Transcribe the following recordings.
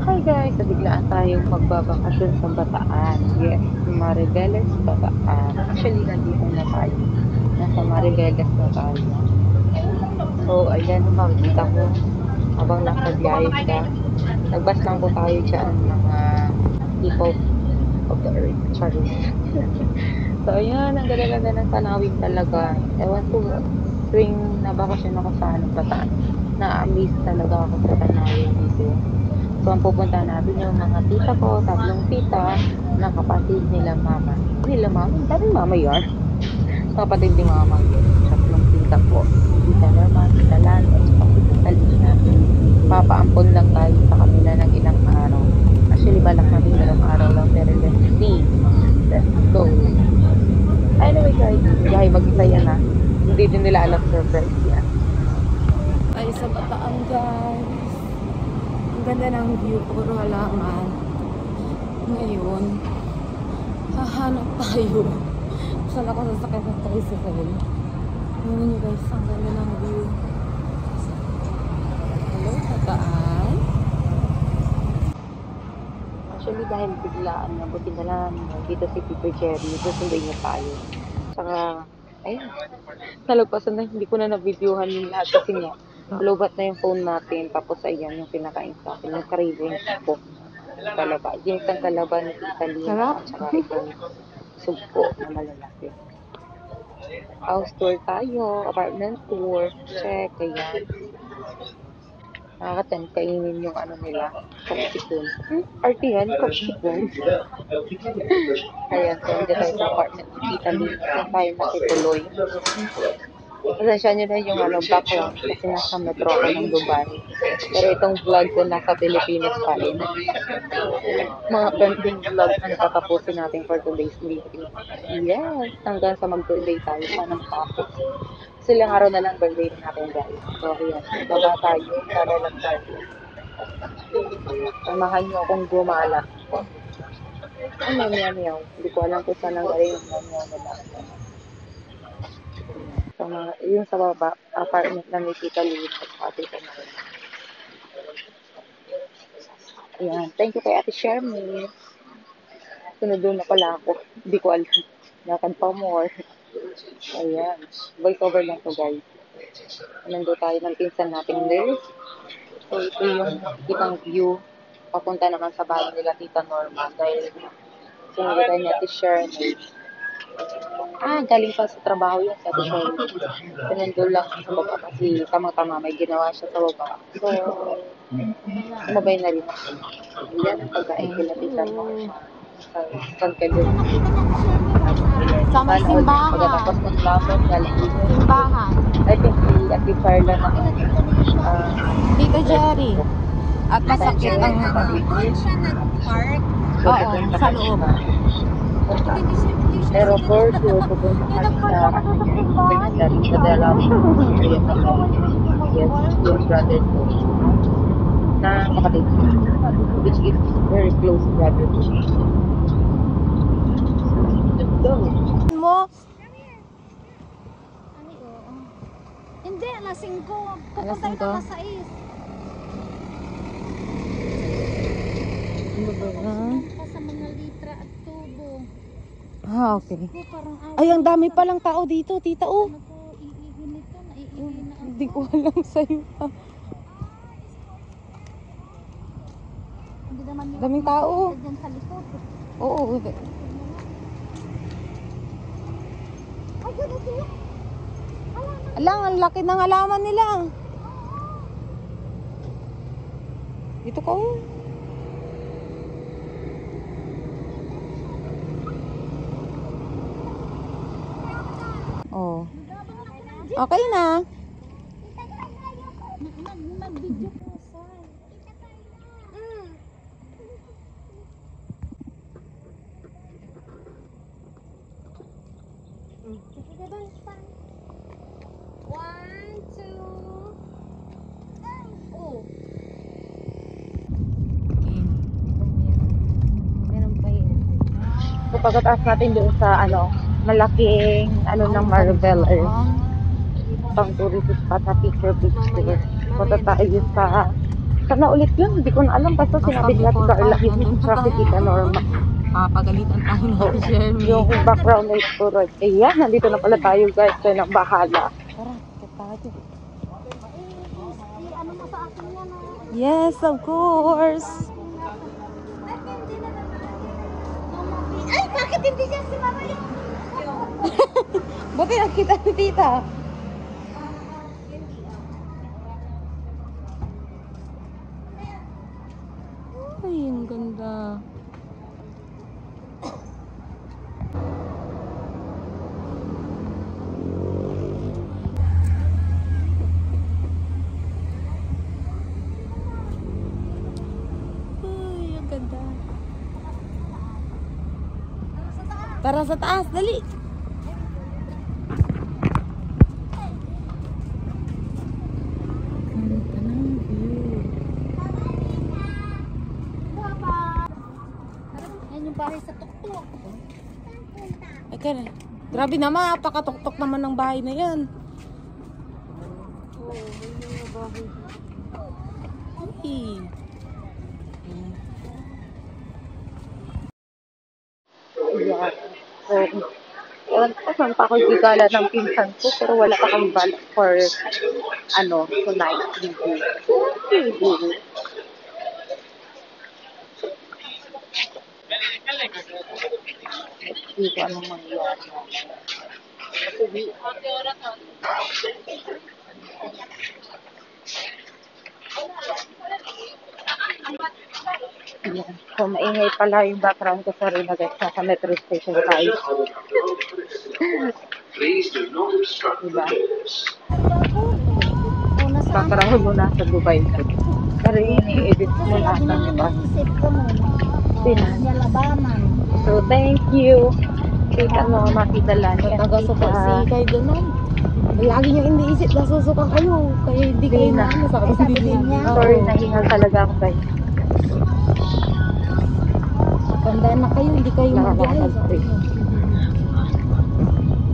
Hi guys, biglaan tayong magbabakasyon sa Bataan. Yes, Mariveles, Bataan. Actually, nandito na tayo. Nasa Mariveles na tayo. So, ayan, makikita mo habang nasa biyahe ka. Nagbas lang po tayo dyan, mga people of the earth. Sorry. So, ayan, ang ganda-ganda ng tanawin talaga. Ewan ko, tuwing nabakasyon ako sa Bataan, na-amaze talaga ako sa tanawin dito. So, ang pupunta natin yung mga tita ko, tatlong tita, na kapatid nila mama. Nila mama? Daming mama yun. Kapatid ni mama yun. Tatlong tita ko. Tita Norma, tita Lani, at saka tita Lina. Papaampon lang tayo sa kanila ng ilang araw. Actually, balak natin ilang araw lang, pero let's see. Let's go. Anyway guys, dahil mag-isaya na. Hindi din nila alam surprise yan. Ay, sa Bataan guys. Ang ganda ng view, puro halaman. Ngayon, hahanap tayo. Saan ako sasakay ng tricycle? Ngayon nyo guys, ang ganda ng view. Hello, Bataan. Actually, dahil biglaan na, buti na lang dito si Tito Jerry, susunduin niya tayo. Saka, ayun, nalagpasan na, hindi ko na na-videohan yung lahat kasi nga, lobat na yung phone natin, tapos ayan, yung pinakain sa akin, yung craving ko, kalaba. Yung isang kalaba ni Tita Lina, Sarap. at saka itong sugpo na malalaki. House tour tayo, apartment tour, check, ayan. Nakaka-tempt kainin yung ano nila, popsicle. Artihan, popsicle. Ayan, so hindi tayo sa apartment ni Tita Lina. Saan tayo makituloy? Pasensya nyo na yung background kasi nasa metro ako ng Dubai. Pero itong vlog ko nasa Pilipinas pa rin. Mga pending vlog ang tatapusin natin for today's video. Yes, hanggang sa mag-birthday tayo. Sana matapos. Silang araw na lang birthday natin guys. So, ayan. Baba tayo. Para lang tayo. Samahan nyo akong gumala. Ano, meow. Hindi ko alam kung saan ang galing yung meow nila. Sa mga, yung sa baba, apartment na may Tita Lina at Tita Marina. Ayan. Thank you kay Ate Shermy. Sunod doon na pala ako. Hindi ko alam. Lakad pa more. Ayan. Voice over lang to guys. Nandun tayo ng pinsan nating nurse. So, ito yung kitang view. Papunta naman sa bahay nila Tita Norma. Dahil sunod tayo ni Ate Shermy. Galing pa sa trabaho yun sa Ate Shermy. Pinandun lang sa baba kasi tamang-tama may ginawa siya sa baba. So, sumabay na rin ako. Yan ang pagkain kila Tita Norma. Sa pagkain. Sa may simbahan. Pagkatapos ng lamon, galing dito. Simbahan. I think si Ate Carla na Tito Jerry. At masakit ang Doon siya nag-park. Oo, sa loob. Pero for sure, pupunta ka sa Pinagdari sa Dalawang yes, yung brother ko na kapatid ko, which is very close brother ko. Let's go. Mo, Hindi, alas 5. Alas Pupunta 5? ka alas 6. ano ba yan? Pa sa mga litra at tubo. Okay. Ko parang Ay, ang dami palang tao dito, tita. Oh, Ano ko, iigin nito, naiigin na ako. hindi ko alam sa'yo. Hindi naman yung Daming tao. dyan sa likod. Oo. Ay, ganito yun. Alang, ang laki ng halaman nila. Dito ka, oh. Oh. Okay na. Mag-video ko, sir. Sige, basta. 1, 2. Oh. Meron pa yun. So, pagkataas natin doon sa malaking ng Marveller, pang tourist spot na picture. Punta tayo sa Sana ulit yun. Hindi ko na alam. Basta sinabi ni Ate Carla, yung traffic kita normal. Papagalitan tayo ng Shermy. Yung background noise ko right. Ayan, nandito na pala tayo guys. Kayo nang bahala. Tara, check tayo. Ano mo sa akin yan Yes, of course. Ay, bakit hindi siya si Mama yun? Buti nakita ni tita. Ay, ang ganda. Ay, ang ganda. Tara sa taas, dali. Ganda ng view. Yan yung bahay sa tuktok. Ay, kaya. Grabe naman, napakatuktok naman ng bahay na yan. Ay. Ayan. So, ewan ko saan pa ako gigala ng pinsan ko, pero wala pa kang balak for, tonight. Hindi. Hindi ko anong mangyayari. Ayan. So, maingay pala yung background ko sa Rina guys. Nasa metro station tayo. Diba? Una sa Background mo nasa Dubai. Pero ini-edit mo Kasi lagi nasa namin pa. naisip ko mo. Sina? Yalabaman. So, thank you. Kita mo, makidala niya. Taga-suka-sikay ganun. Lagi niyang iniisip na susuka kayo. Kaya hindi kayo Hindi na. na. Sabi Sabi din din niya. niya. Sorry, nahingal talaga ako guys. Tandaan na kayo, hindi kayo mag-biyahe. Nakakapag-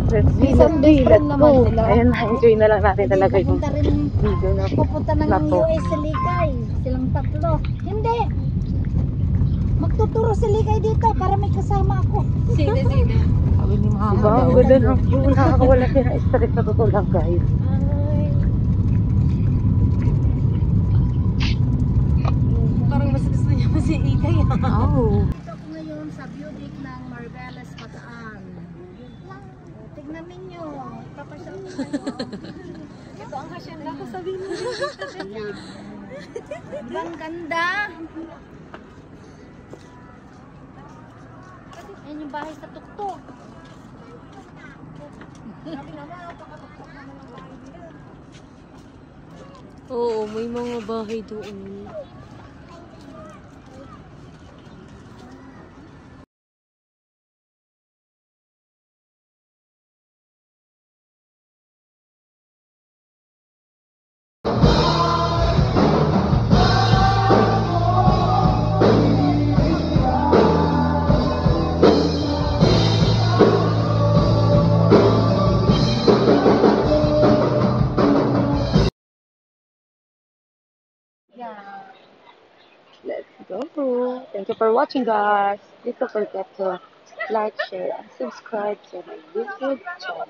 Let's see, Minsan let's best see, friend let's naman go. sila. Ayun, enjoy na lang natin talaga yung Pupunta rin, video na pupunta ng na to. US si Likay. Silang tatlo. Hindi. Magtuturo si Likay dito para may kasama ako. Sabi ni Mama. Diba? Ang ganda ng view. Nakakawala siya ng stress sa totoo lang guys. Parang mas gusto niya si Ikay. Oo. Dito ako ngayon sa view deck ng Marveles Bataan. Tignan ninyo. Ipapasyal ko kayo. Ito ang hasyenda ko sabihin mo. Ibang ganda. Yan yung bahay sa tuktok. Oo, may mga bahay doon. Let's go. Thank you for watching guys. Please don't forget to like, share, and subscribe to my YouTube channel.